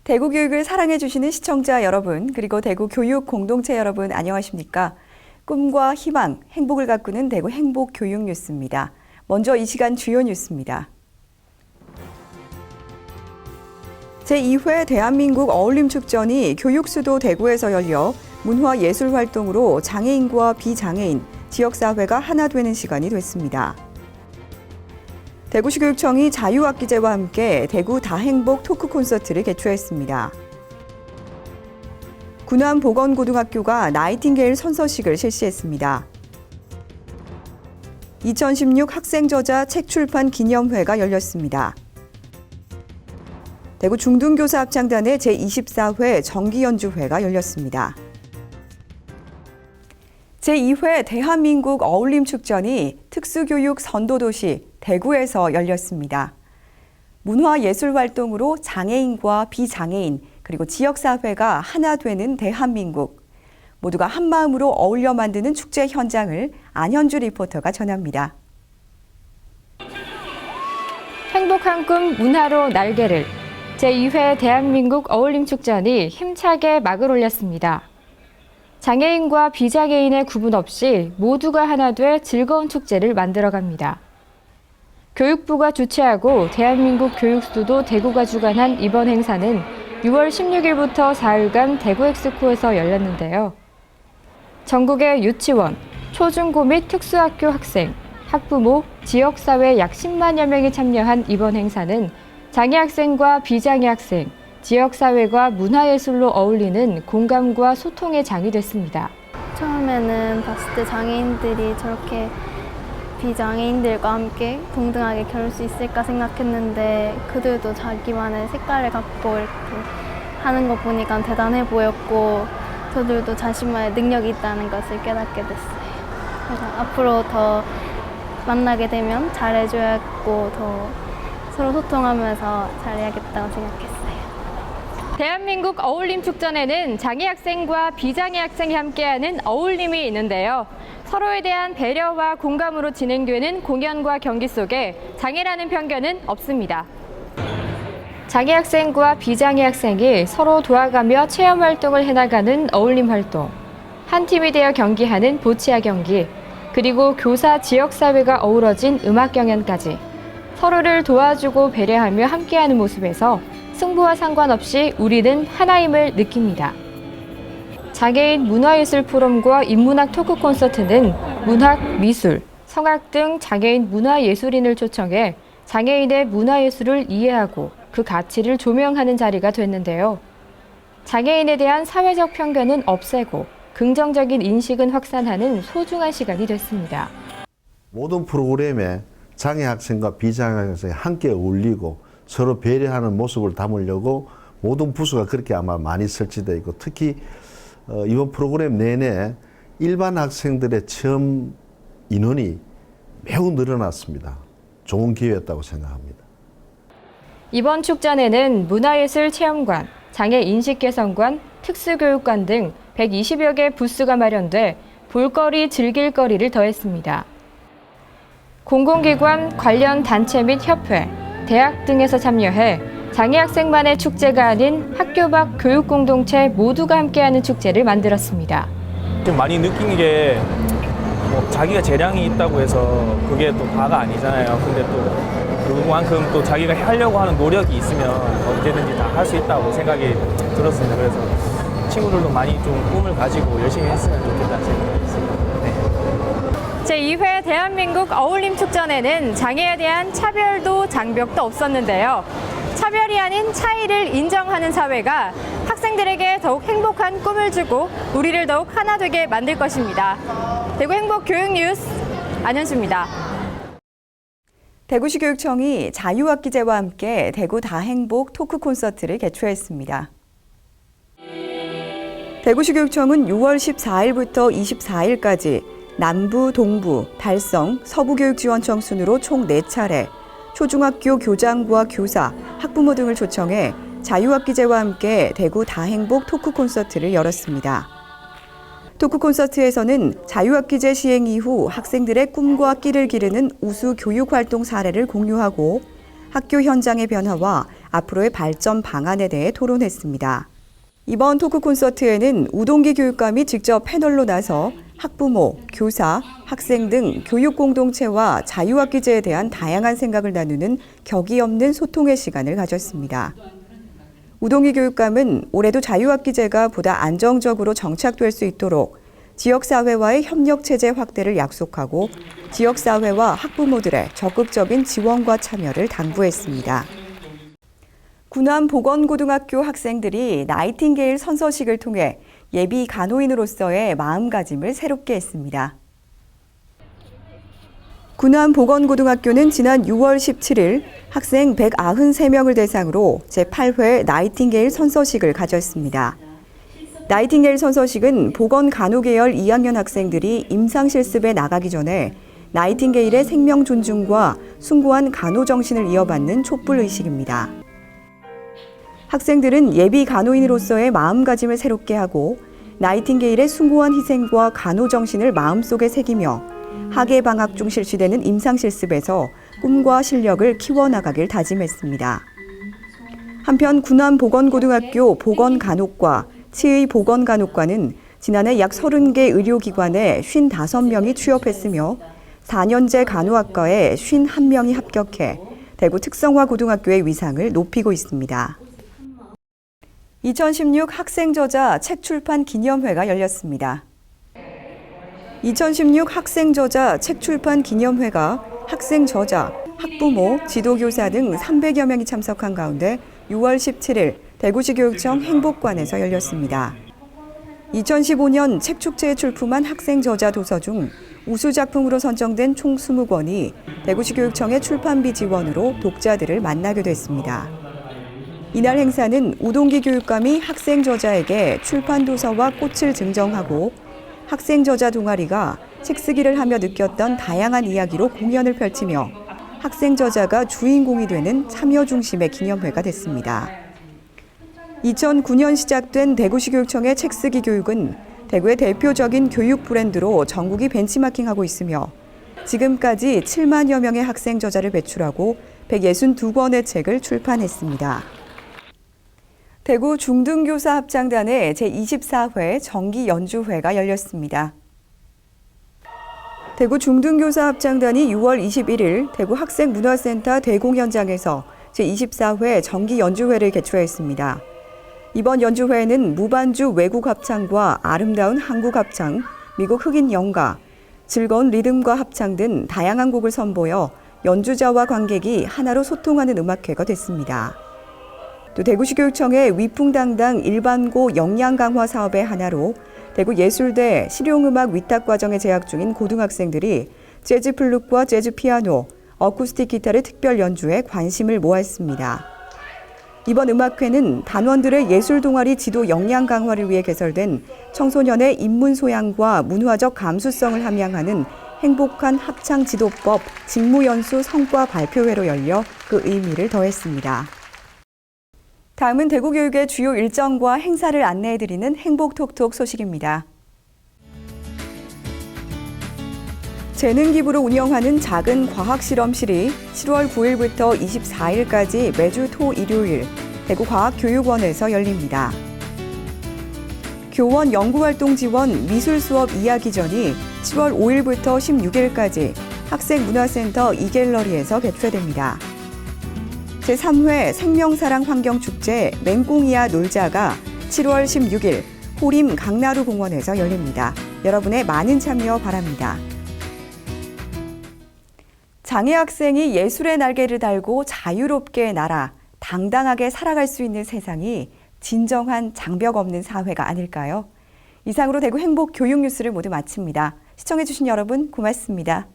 대구 교육을 사랑해주시는 시청자 여러분, 그리고 대구 교육 공동체 여러분, 안녕하십니까? 꿈과 희망, 행복을 가꾸는 대구 행복 교육 뉴스입니다. 먼저 이 시간 주요 뉴스입니다. 제2회 대한민국 어울림축전이 교육수도 대구에서 열려 문화예술활동으로 장애인과 비장애인, 지역사회가 하나 되는 시간이 됐습니다. 대구시 교육청이 자유학기제와 함께 대구 다행복 토크 콘서트를 개최했습니다. 군안보건고등학교가 나이팅게일 선서식을 실시했습니다. 2016 학생저자 책출판 기념회가 열렸습니다. 대구 중등교사합창단의 제24회 정기연주회가 열렸습니다. 제2회 대한민국 어울림축전이 특수교육 선도도시 대구에서 열렸습니다. 문화예술활동으로 장애인과 비장애인 그리고 지역사회가 하나 되는 대한민국, 모두가 한마음으로 어울려 만드는 축제 현장을 안현주 리포터가 전합니다. 행복한 꿈 문화로 날개를 제2회 대한민국 어울림축전이 힘차게 막을 올렸습니다. 장애인과 비장애인의 구분 없이 모두가 하나 돼 즐거운 축제를 만들어갑니다. 교육부가 주최하고 대한민국 교육수도 대구가 주관한 이번 행사는 6월 16일부터 4일간 대구 엑스코에서 열렸는데요. 전국의 유치원, 초중고 및 특수학교 학생, 학부모, 지역사회 약 10만여 명이 참여한 이번 행사는 장애 학생과 비장애 학생, 지역사회가 문화예술로 어울리는 공감과 소통의 장이 됐습니다. 처음에는 봤을 때 장애인들이 저렇게 비장애인들과 함께 동등하게 겨룰 수 있을까 생각했는데 그들도 자기만의 색깔을 갖고 이렇게 하는 거 보니까 대단해 보였고 저들도 자신만의 능력이 있다는 것을 깨닫게 됐어요. 그래서 앞으로 더 만나게 되면 잘해줘야겠고 더 서로 소통하면서 잘해야겠다고 생각했어요. 대한민국 어울림축전에는 장애 학생과 비장애 학생이 함께하는 어울림이 있는데요. 서로에 대한 배려와 공감으로 진행되는 공연과 경기 속에 장애라는 편견은 없습니다. 장애 학생과 비장애 학생이 서로 도와가며 체험 활동을 해나가는 어울림 활동, 한 팀이 되어 경기하는 보치아 경기, 그리고 교사 지역사회가 어우러진 음악 경연까지 서로를 도와주고 배려하며 함께하는 모습에서 승부와 상관없이 우리는 하나임을 느낍니다. 장애인 문화예술 포럼과 인문학 토크 콘서트는 문학, 미술, 성악 등 장애인 문화예술인을 초청해 장애인의 문화예술을 이해하고 그 가치를 조명하는 자리가 됐는데요. 장애인에 대한 사회적 편견은 없애고 긍정적인 인식은 확산하는 소중한 시간이 됐습니다. 모든 프로그램에 장애 학생과 비장애 학생이 함께 어울리고 서로 배려하는 모습을 담으려고 모든 부서가 그렇게 아마 많이 설치되어 있고 특히 이번 프로그램 내내 일반 학생들의 체험 인원이 매우 늘어났습니다. 좋은 기회였다고 생각합니다. 이번 축전에는 문화예술 체험관, 장애인식개선관, 특수교육관 등 120여 개 부스가 마련돼 볼거리, 즐길거리를 더했습니다. 공공기관, 관련 단체 및 협회, 대학 등에서 참여해 장애 학생만의 축제가 아닌 학교 밖 교육 공동체 모두가 함께하는 축제를 만들었습니다. 좀 많이 느낀 게 자기가 재량이 있다고 해서 그게 또 다가 아니잖아요. 근데 또 그만큼 또 자기가 하려고 하는 노력이 있으면 언제든지 다 할 수 있다고 생각이 들었습니다. 그래서 친구들도 많이 좀 꿈을 가지고 열심히 했으면 좋겠다는 생각이 있습니다. 제2회 대한민국 어울림축전에는 장애에 대한 차별도 장벽도 없었는데요. 차별이 아닌 차이를 인정하는 사회가 학생들에게 더욱 행복한 꿈을 주고 우리를 더욱 하나 되게 만들 것입니다. 대구 행복 교육 뉴스 안현수입니다. 대구시 교육청이 자유학기제와 함께 대구 다행복 토크 콘서트를 개최했습니다. 대구시 교육청은 6월 14일부터 24일까지 남부, 동부, 달성, 서부교육지원청 순으로 총 4차례 초중학교 교장과 교사, 학부모 등을 초청해 자유학기제와 함께 대구 다행복 토크 콘서트를 열었습니다. 토크 콘서트에서는 자유학기제 시행 이후 학생들의 꿈과 끼를 기르는 우수 교육활동 사례를 공유하고 학교 현장의 변화와 앞으로의 발전 방안에 대해 토론했습니다. 이번 토크 콘서트에는 우동기 교육감이 직접 패널로 나서 학부모, 교사, 학생 등 교육 공동체와 자유학기제에 대한 다양한 생각을 나누는 격이 없는 소통의 시간을 가졌습니다. 우동기 교육감은 올해도 자유학기제가 보다 안정적으로 정착될 수 있도록 지역사회와의 협력체제 확대를 약속하고 지역사회와 학부모들의 적극적인 지원과 참여를 당부했습니다. 군안보건고등학교 학생들이 나이팅게일 선서식을 통해 예비 간호인으로서의 마음가짐을 새롭게 했습니다. 군안보건고등학교는 지난 6월 17일 학생 193명을 대상으로 제8회 나이팅게일 선서식을 가졌습니다. 나이팅게일 선서식은 보건간호계열 2학년 학생들이 임상실습에 나가기 전에 나이팅게일의 생명 존중과 숭고한 간호 정신을 이어받는 촛불의식입니다. 학생들은 예비 간호인으로서의 마음가짐을 새롭게 하고 나이팅게일의 숭고한 희생과 간호 정신을 마음속에 새기며 학예 방학 중 실시되는 임상실습에서 꿈과 실력을 키워나가길 다짐했습니다. 한편 군안보건고등학교 보건간호과 치의보건간호과는 지난해 약 30개 의료기관에 55명이 취업했으며 4년제 간호학과에 51명이 합격해 대구 특성화고등학교의 위상을 높이고 있습니다. 2016 학생저자 책 출판 기념회가 열렸습니다. 2016 학생저자 책 출판 기념회가 학생 저자, 학부모, 지도교사 등 300여 명이 참석한 가운데 6월 17일 대구시 교육청 행복관에서 열렸습니다. 2015년 책축제에 출품한 학생 저자 도서 중 우수작품으로 선정된 총 20권이 대구시 교육청의 출판비 지원으로 독자들을 만나게 됐습니다. 이날 행사는 우동기 교육감이 학생 저자에게 출판 도서와 꽃을 증정하고 학생 저자 동아리가 책 쓰기를 하며 느꼈던 다양한 이야기로 공연을 펼치며 학생 저자가 주인공이 되는 참여 중심의 기념회가 됐습니다. 2009년 시작된 대구시 교육청의 책 쓰기 교육은 대구의 대표적인 교육 브랜드로 전국이 벤치마킹하고 있으며 지금까지 7만여 명의 학생 저자를 배출하고 162권의 책을 출판했습니다. 대구 중등교사 합창단의 제24회 정기 연주회가 열렸습니다. 대구 중등교사 합창단이 6월 21일 대구 학생문화센터 대공연장에서 제24회 정기 연주회를 개최했습니다. 이번 연주회에는 무반주 외국 합창과 아름다운 한국 합창, 미국 흑인 연가, 즐거운 리듬과 합창 등 다양한 곡을 선보여 연주자와 관객이 하나로 소통하는 음악회가 됐습니다. 또 대구시 교육청의 위풍당당 일반고 역량 강화 사업의 하나로 대구 예술대 실용음악 위탁과정에 재학 중인 고등학생들이 재즈 플룻과 재즈 피아노, 어쿠스틱 기타를 특별 연주에 관심을 모았습니다. 이번 음악회는 단원들의 예술 동아리 지도 역량 강화를 위해 개설된 청소년의 인문 소양과 문화적 감수성을 함양하는 행복한 합창 지도법 직무연수 성과 발표회로 열려 그 의미를 더했습니다. 다음은 대구교육의 주요 일정과 행사를 안내해드리는 행복톡톡 소식입니다. 재능기부로 운영하는 작은 과학실험실이 7월 9일부터 24일까지 매주 토, 일요일 대구과학교육원에서 열립니다. 교원 연구활동 지원 미술수업 이야기전이 7월 5일부터 16일까지 학생문화센터 이갤러리에서 개최됩니다. 제3회 생명사랑 환경축제 맹꽁이야 놀자가 7월 16일 호림 강나루 공원에서 열립니다. 여러분의 많은 참여 바랍니다. 장애 학생이 예술의 날개를 달고 자유롭게 날아 당당하게 살아갈 수 있는 세상이 진정한 장벽 없는 사회가 아닐까요? 이상으로 대구 행복 교육 뉴스를 모두 마칩니다. 시청해주신 여러분 고맙습니다.